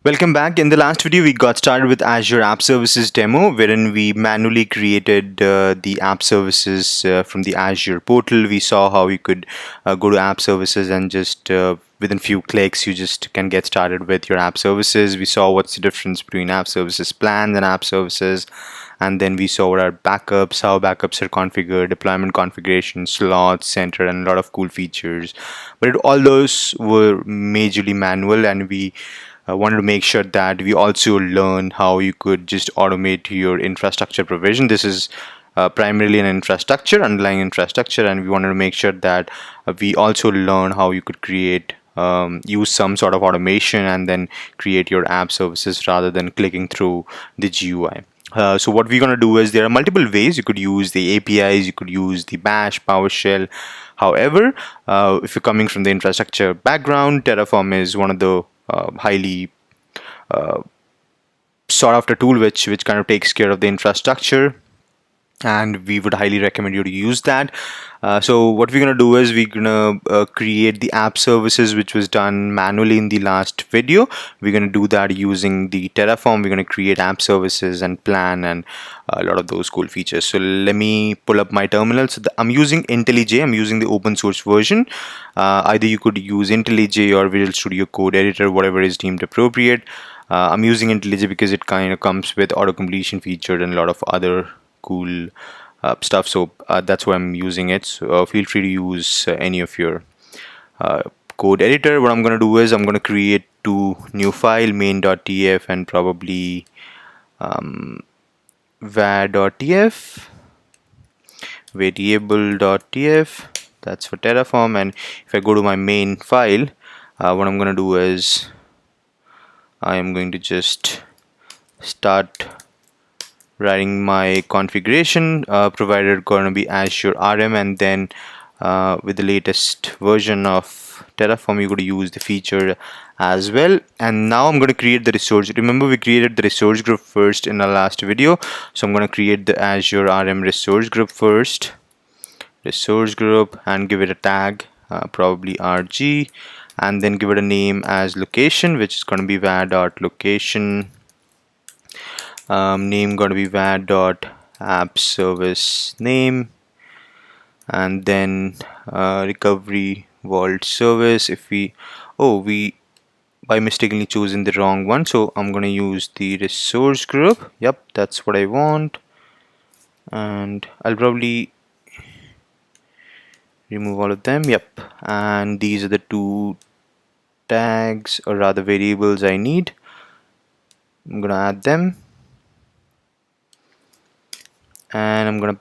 Welcome back. In the last video, we got started with Azure App Services demo, wherein we manually created the app services from the Azure portal. We saw how you could go to app services and just within few clicks, you just can get started with your app services. We saw what's the difference between app services plans and app services. And then we saw what are backups, how backups are configured, deployment configuration, slots, center, and a lot of cool features. But all those were majorly manual, and we wanted to make sure that we also learn how you could just automate your infrastructure provision. This is primarily an infrastructure, underlying infrastructure, and we wanted to make sure that we also learn how you could create use some sort of automation and then create your app services rather than clicking through the GUI. So what we're going to do is there are multiple ways you could use the APIs, you could use the Bash, PowerShell. However, if you're coming from the infrastructure background, Terraform is one of the highly sought after tool which kind of takes care of the infrastructure, and we would highly recommend you to use that. So what we're going to do is we're going to create the app services which was done manually in the last video. We're going to do that using the Terraform. We're going to create app services and plan and a lot of those cool features. So let me pull up my terminal. So I'm using IntelliJ. I'm using the open source version. Either you could use IntelliJ or Visual Studio Code Editor, whatever is deemed appropriate. I'm using IntelliJ because it kind of comes with auto completion feature and a lot of other cool stuff, so that's why I'm using it. So feel free to use any of your code editor. What I'm going to do is I'm going to create two new file, main.tf and probably var.tf, variable.tf. That's for Terraform. And if I go to my main file, what I'm going to do is I am going to just start writing my configuration. Provider going to be Azure RM, and then with the latest version of Terraform, you're going to use the feature as well. And now I'm going to create the resource. Remember, we created the resource group first in our last video, so I'm going to create the Azure RM resource group first. Resource group, and give it a tag, probably RG, and then give it a name as location, which is going to be var.location. Name going to be var.appService name, and then recovery vault service. If we by mistakenly chosen the wrong one, so I'm going to use the resource group. Yep, that's what I want, and I'll probably remove all of them. Yep, and these are the two tags, or rather variables, I need. I'm gonna add them, and I'm gonna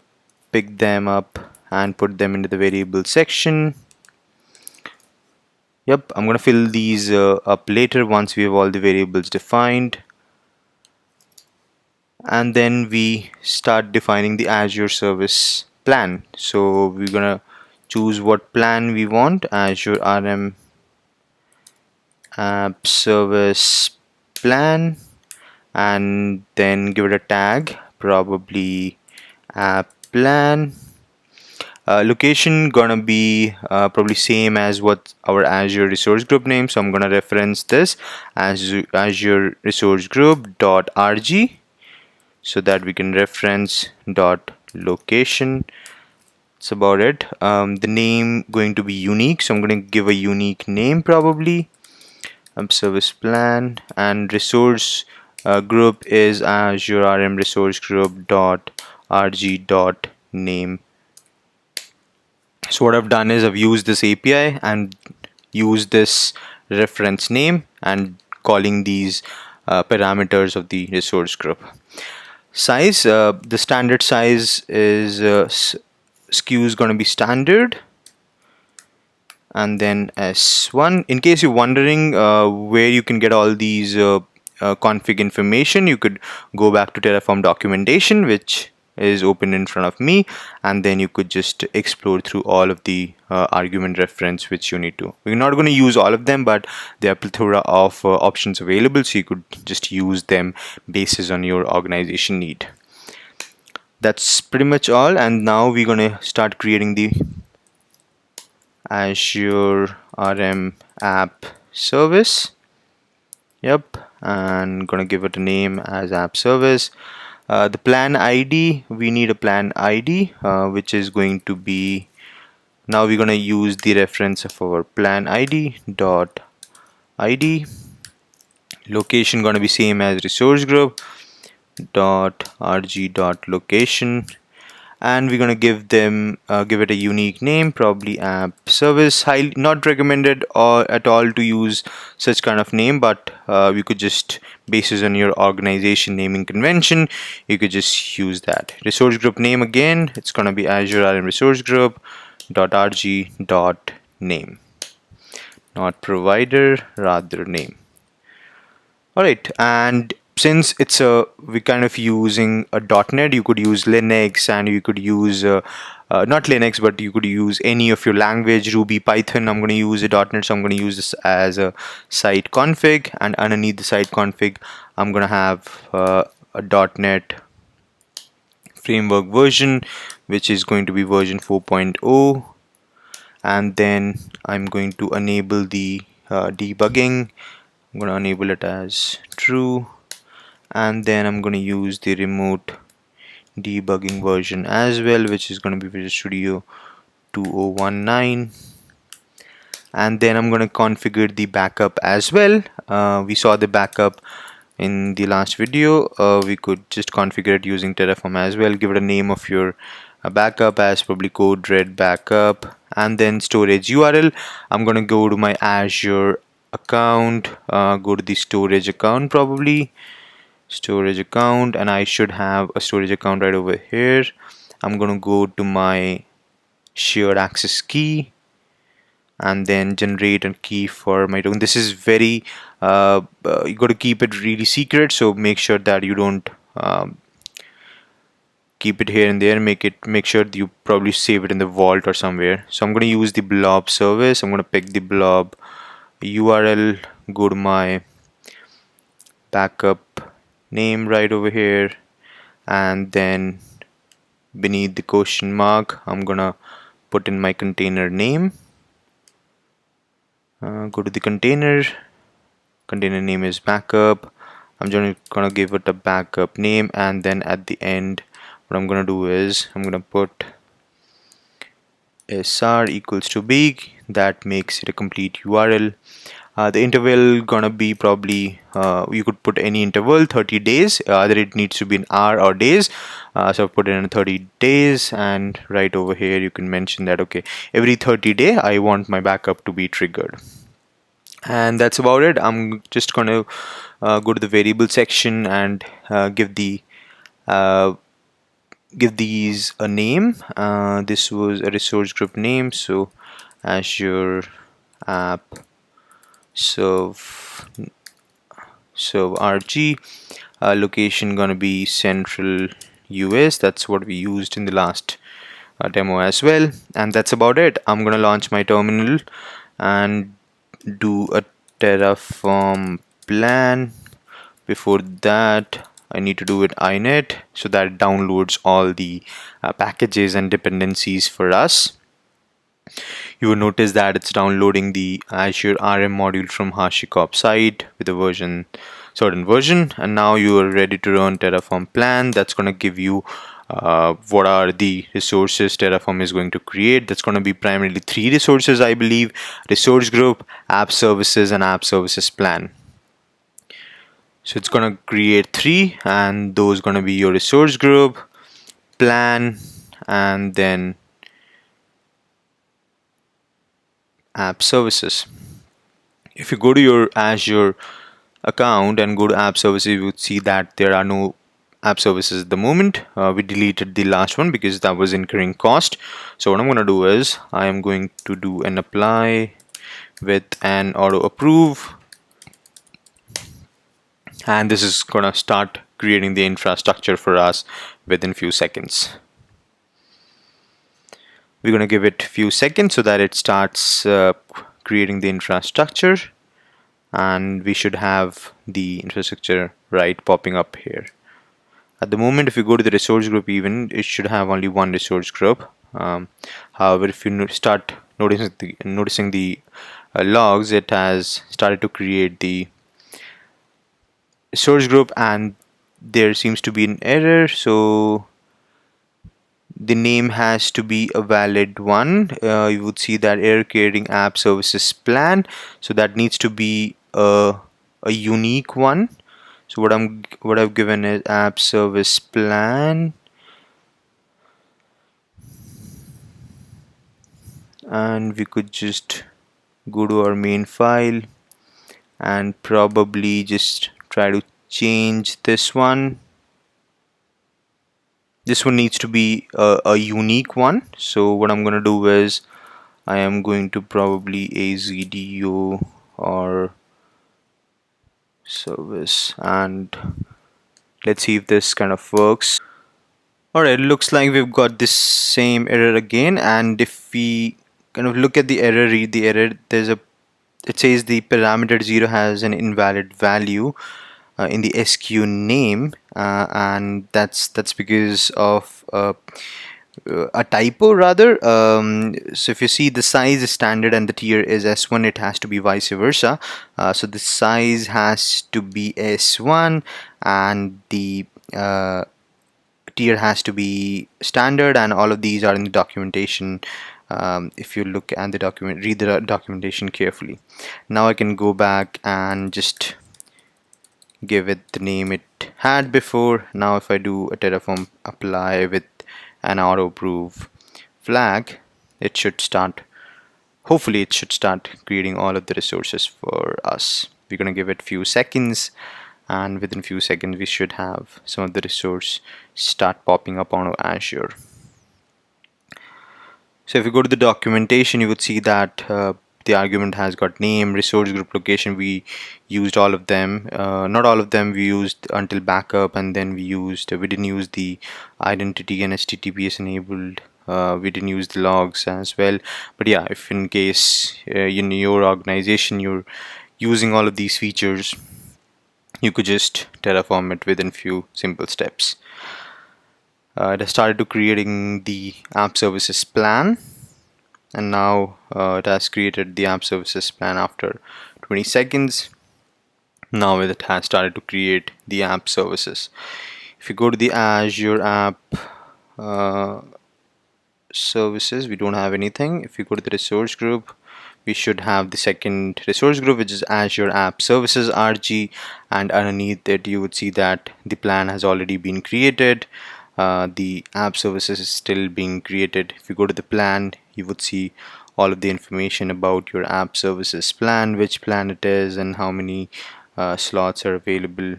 pick them up and put them into the variable section. Yep, I'm gonna fill these up later once we have all the variables defined. And then we start defining the Azure service plan. So we're gonna choose what plan we want. Azure RM app service plan, and then give it a tag, probably app plan. Location gonna be probably same as what our Azure resource group name, so I'm gonna reference this as Azure resource group .rg, so that we can reference .location. That's about it. The name going to be unique, so I'm going to give a unique name, probably service plan, and resource group is Azure RM resource group .rg .name. So what I've done is I've used this API and used this reference name and calling these parameters of the resource group. Size, the standard size is SKU is going to be standard, and then S1. In case you're wondering where you can get all these config information, you could go back to Terraform documentation, which is open in front of me, and then you could just explore through all of the argument reference which you need to. We're not going to use all of them, but there are plethora of options available, so you could just use them basis on your organization need. That's pretty much all, and now we're going to start creating the Azure RM app service. Yep, and gonna give it a name as app service. The plan ID, we need a plan ID, which is going to be, now we're gonna use the reference of our plan ID dot ID. Location gonna be same as resource group dot rg dot location, and we're going to give it a unique name, probably app service. Highly not recommended or at all to use such kind of name, but you could just, basis on your organization naming convention, you could just use that. Resource group name, again it's going to be Azure RM resource group dot rg dot name, not provider, rather name. All right, and since we're kind of using a .NET, you could use Linux, and you could use not Linux, but you could use any of your language, Ruby, Python. I'm going to use a .NET, so I'm going to use this as a site config, and underneath the site config, I'm going to have a .NET framework version, which is going to be version 4.0, and then I'm going to enable the debugging. I'm going to enable it as true, and then I'm going to use the remote debugging version as well, which is going to be Visual Studio 2019, and then I'm going to configure the backup as well. We saw the backup in the last video. We could just configure it using Terraform as well. Give it a name of your backup as probably code red backup, and then storage URL. I'm going to go to my Azure account, go to the storage account, probably storage account, and I should have a storage account right over here. I'm going to go to my shared access key and then generate a key for my token. This is very you got to keep it really secret, so make sure that you don't keep it here and there. Make sure that you probably save it in the vault or somewhere. So I'm going to use the blob service. I'm going to pick the blob URL, go to my backup name right over here, and then beneath the question mark I'm gonna put in my container name. Go to the container name is backup. I'm gonna give it a backup name, and then at the end what I'm gonna do is I'm gonna put sr equals to big. That makes it a complete URL. The interval gonna be probably you could put any interval, 30 days, either it needs to be an hour or days. So I've put in 30 days, and right over here you can mention that okay, every 30 day I want my backup to be triggered. And that's about it. I'm just gonna go to the variable section and give these a name. This was a resource group name, so Azure app serve RG. Location gonna be central US. That's what we used in the last demo as well. And that's about it. I'm gonna launch my terminal and do a Terraform plan. Before that I need to do it inet, so that it downloads all the packages and dependencies for us. You will notice that it's downloading the Azure RM module from HashiCorp site with a certain version, and now you are ready to run Terraform plan. That's going to give you what are the resources Terraform is going to create. That's going to be primarily 3 resources, I believe: resource group, app services, and app services plan. So it's going to create 3, and those going to be your resource group, plan, and then app services. If you go to your Azure account and go to app services, you would see that there are no app services at the moment. We deleted the last one because that was incurring cost. So what I'm going to do is I am going to do an apply with an auto approve, and this is going to start creating the infrastructure for us within few seconds. We're going to give it a few seconds so that it starts creating the infrastructure, and we should have the infrastructure right popping up here. At the moment, if you go to the resource group, even it should have only one resource group. However, if you start noticing the logs, it has started to create the resource group, and there seems to be an error. So the name has to be a valid one. You would see that error creating app services plan. So that needs to be a unique one. So what I've given is app service plan, and we could just go to our main file and probably just try to change this one. This one needs to be a unique one. So what I'm going to do is I am going to probably azdo or service, and let's see if this kind of works. Alright, it looks like we've got this same error again, and if we kind of look at the error, read the error, it says the parameter 0 has an invalid value in the SQ name, and that's because of a typo rather. So if you see, the size is standard and the tier is S1, it has to be vice versa. So the size has to be S1 and the tier has to be standard, and all of these are in the documentation. If you look at the document, read the documentation carefully. Now I can go back and just give it the name it had before. Now if I do a Terraform apply with an auto proof flag, it should start, hopefully it should start creating all of the resources for us. We're going to give it a few seconds, and within a few seconds we should have some of the resource start popping up on Azure. So if you go to the documentation, you would see that the argument has got name, resource group, location. We used all of them. Not all of them we used until backup, and then we didn't use the identity and HTTPS enabled. We didn't use the logs as well. But yeah, if in case in your organization you're using all of these features, you could just Terraform it within few simple steps. It has started to creating the app services plan, and now it has created the app services plan after 20 seconds. Now it has started to create the app services. If you go to the Azure app services, we don't have anything. If you go to the resource group, we should have the second resource group, which is Azure App Services RG, and underneath it you would see that the plan has already been created. The app services is still being created. If you go to the plan, you would see all of the information about your app services plan, which plan it is and how many slots are available.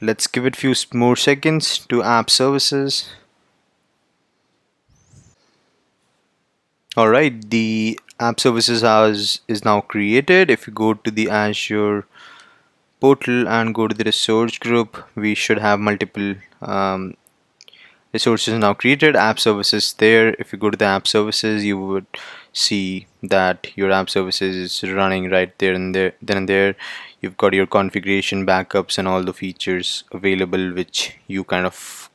Let's give it a few more seconds to app services. Alright, the app services house is now created. If you go to the Azure portal and go to the resource group, we should have multiple resources now created. App services there. If you go to the app services, you would see that your app services is running right there and there. Then and there, you've got your configuration, backups, and all the features available, which you kind of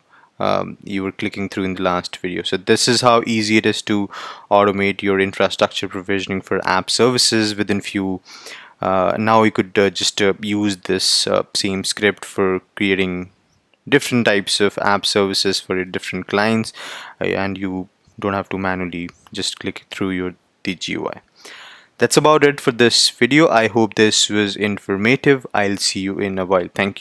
you were clicking through in the last video. So this is how easy it is to automate your infrastructure provisioning for app services within few. Now you could just use this same script for creating different types of app services for your different clients, and you don't have to manually just click through the GUI. That's about it for this video. I hope this was informative. I'll see you in a while. Thank you.